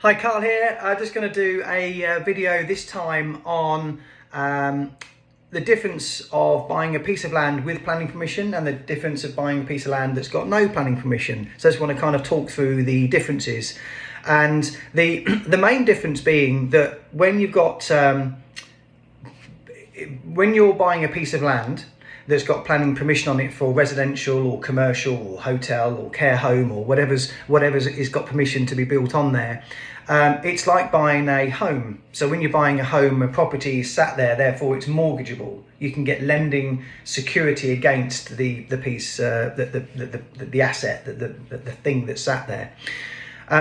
Hi, Carl here. I'm just going to do a video this time on the difference of buying a piece of land with planning permission and the difference of buying a piece of land that's got no planning permission. So I just want to kind of talk through the differences, and the main difference being that when you've got when you're buying a piece of land that's got planning permission on it for residential or commercial or hotel or care home or whatever's got permission to be built on there, it's like buying a home. So when you're buying a home, a property is sat there, therefore it's mortgageable. You can get lending security against the piece, the asset, the thing that's sat there.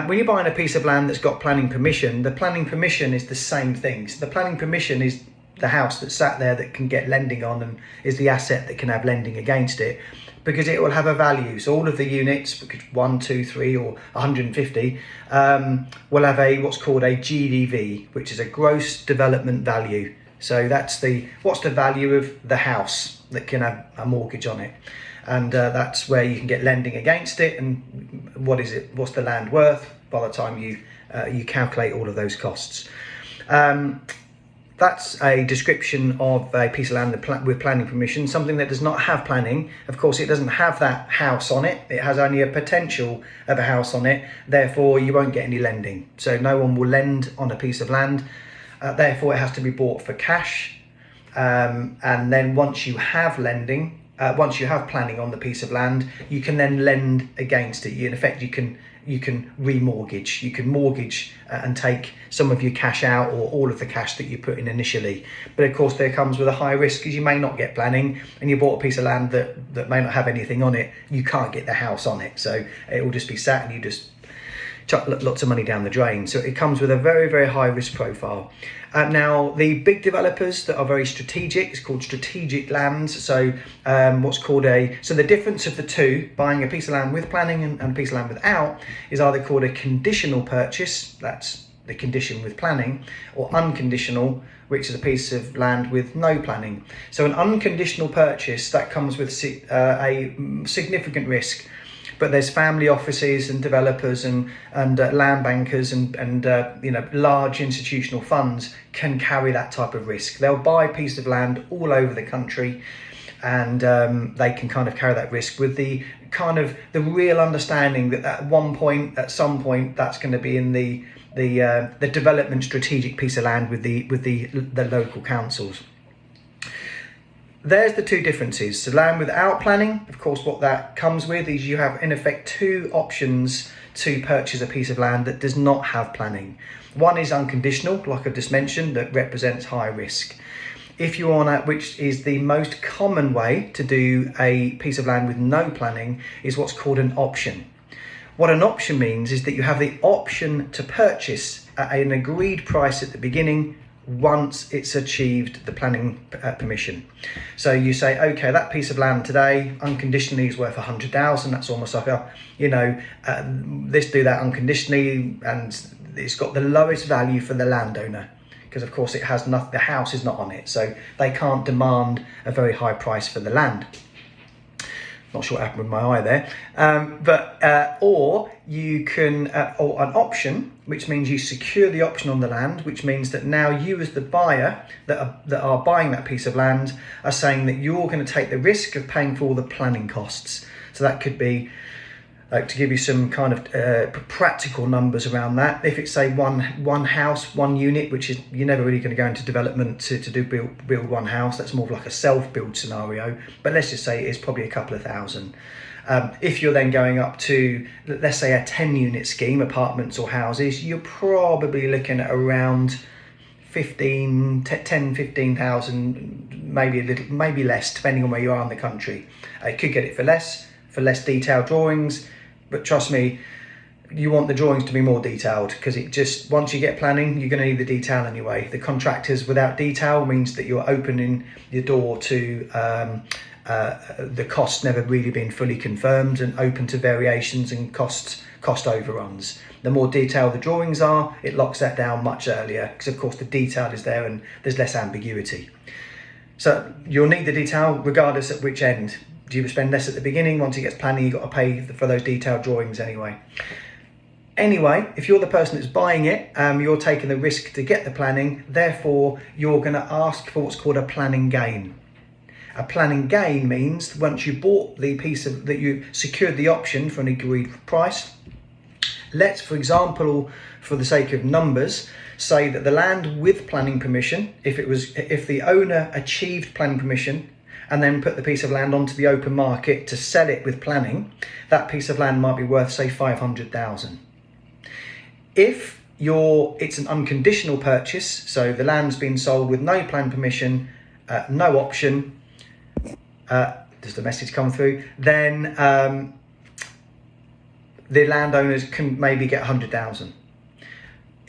When you're buying a piece of land that's got planning permission, the planning permission is the same thing. So the planning permission is the house that's sat there that can get lending on and is the asset that can have lending against it, because it will have a value. So all of the units, 1, 2, 3 or 150, will have a what's called a GDV, which is a gross development value. So that's what's the value of the house that can have a mortgage on it, and that's where you can get lending against it. And what's the land worth by the time you calculate all of those costs. That's a description of a piece of land with planning permission. Something that does not have planning, of course, it doesn't have that house on it. It has only a potential of a house on it. Therefore, you won't get any lending. So no one will lend on a piece of land. Therefore, it has to be bought for cash. And then once you have lending, once you have planning on the piece of land, you can then lend against it. In effect, you can remortgage. You can mortgage and take some of your cash out, or all of the cash that you put in initially. But of course, there comes with a high risk, because you may not get planning, and you bought a piece of land that may not have anything on it. You can't get the house on it, so it will just be sat, and you just chuck lots of money down the drain. So it comes with a very, very high risk profile. Now, the big developers that are very strategic, it's called strategic lands. So so the difference of the two, buying a piece of land with planning and a piece of land without, is either called a conditional purchase, that's the condition with planning, or unconditional, which is a piece of land with no planning. So an unconditional purchase, that comes with a significant risk. But there's family offices and developers and land bankers and large institutional funds can carry that type of risk. They'll buy a piece of land all over the country, and they can kind of carry that risk with the real understanding that at some point, that's going to be in the development strategic piece of land with the local councils. There's the two differences. So land without planning, of course, what that comes with is you have in effect two options to purchase a piece of land that does not have planning. One is unconditional, like I've just mentioned, that represents high risk. If you want which is the most common way to do a piece of land with no planning, is what's called an option. What an option means is that you have the option to purchase at an agreed price at the beginning, once it's achieved the planning permission. So you say, okay, that piece of land today unconditionally is worth 100,000. That's almost like let's do that unconditionally, and it's got the lowest value for the landowner, because of course it has nothing, the house is not on it, so they can't demand a very high price for the land. Not sure what happened with my eye there, or you can, or an option, which means you secure the option on the land, which means that now you as the buyer that are buying that piece of land are saying that you're going to take the risk of paying for all the planning costs. So that could be, to give you some kind of practical numbers around that, if it's say one house, one unit, which is, you're never really going to go into development to build one house, that's more of like a self-build scenario, but let's just say it is probably a couple of thousand. If you're then going up to, let's say, a 10-unit scheme, apartments or houses, you're probably looking at around 15,000, maybe less, depending on where you are in the country. You could get it for less detailed drawings, but trust me, you want the drawings to be more detailed, because once you get planning, you're going to need the detail anyway. The contractors without detail means that you're opening your door to the cost never really being fully confirmed, and open to variations and cost overruns. The more detailed the drawings are, it locks that down much earlier, because of course the detail is there and there's less ambiguity. So you'll need the detail regardless at which end. Do you spend less at the beginning? Once it gets planning, you've got to pay for those detailed drawings anyway. Anyway, if you're the person that's buying it, you're taking the risk to get the planning, therefore you're going to ask for what's called a planning gain. A planning gain means once you bought the piece of that, you secured the option for an agreed price. Let's, for example, for the sake of numbers, say that the land with planning permission, if the owner achieved planning permission and then put the piece of land onto the open market to sell it with planning, that piece of land might be worth, say, 500,000. If it's an unconditional purchase, so the land's been sold with no plan permission, no option, does the message come through, then the landowners can maybe get 100,000.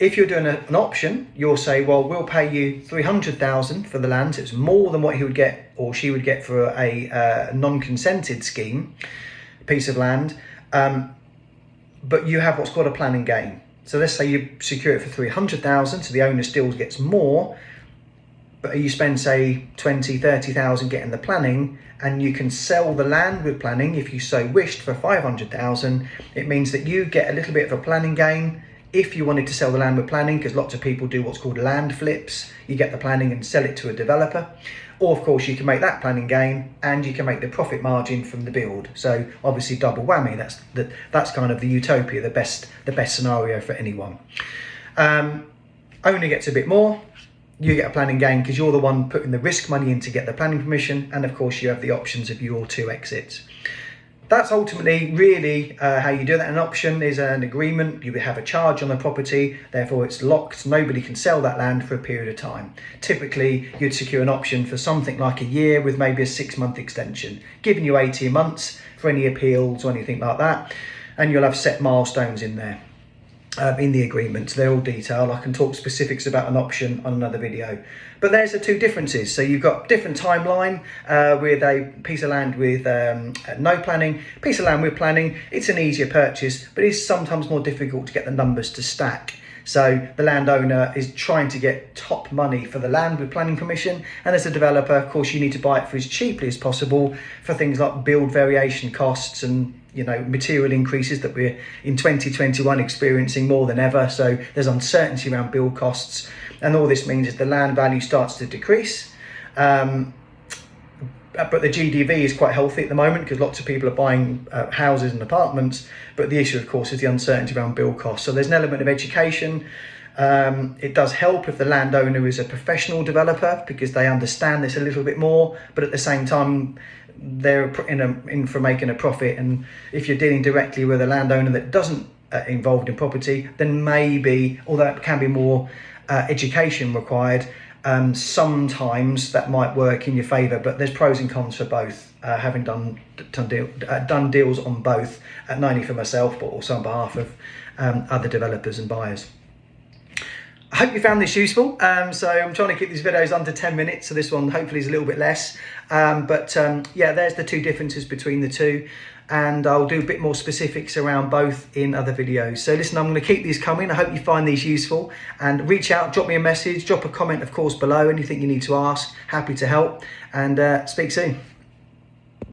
If you're doing an option, you'll say, well, we'll pay you 300,000 for the land. So it's more than what he would get or she would get for a non-consented scheme, piece of land, but you have what's called a planning gain. So let's say you secure it for 300,000, so the owner still gets more, but you spend, say, 20, 30,000 getting the planning, and you can sell the land with planning if you so wished for 500,000. It means that you get a little bit of a planning gain if you wanted to sell the land with planning, because lots of people do what's called land flips. You get the planning and sell it to a developer. Or of course you can make that planning gain and you can make the profit margin from the build. So obviously double whammy. That's kind of the utopia, the best scenario for anyone. Owner gets a bit more. You get a planning gain because you're the one putting the risk money in to get the planning permission, and of course you have the options of your 2 exits. That's ultimately really how you do that. An option is an agreement. You have a charge on the property, therefore it's locked. Nobody can sell that land for a period of time. Typically, you'd secure an option for something like a year with maybe a 6-month extension, giving you 18 months for any appeals or anything like that. And you'll have set milestones in there. In the agreement, they're all detailed. I can talk specifics about an option on another video, but there's the 2 differences. So you've got different timeline with a piece of land with no planning, piece of land with planning. It's an easier purchase, but it's sometimes more difficult to get the numbers to stack. So the landowner is trying to get top money for the land with planning permission, and as a developer, of course, you need to buy it for as cheaply as possible for things like build variation costs and material increases that we're in 2021 experiencing more than ever. So there's uncertainty around build costs, and all this means is the land value starts to decrease. But the GDV is quite healthy at the moment because lots of people are buying houses and apartments. But the issue, of course, is the uncertainty around build costs. So there's an element of education. It does help if the landowner is a professional developer because they understand this a little bit more, but at the same time, they're in for making a profit. And if you're dealing directly with a landowner that doesn't involved in property, then maybe, although it can be more education required, sometimes that might work in your favour. But there's pros and cons for both, having done deals on both, not only for myself but also on behalf of other developers and buyers. I hope you found this useful. So I'm trying to keep these videos under 10 minutes, so this one hopefully is a little bit less. Yeah, there's the 2 differences between the 2, and I'll do a bit more specifics around both in other videos. So listen, I'm going to keep these coming. I hope you find these useful, and reach out, drop me a message, drop a comment, of course, below. Anything you need to ask, happy to help, and speak soon.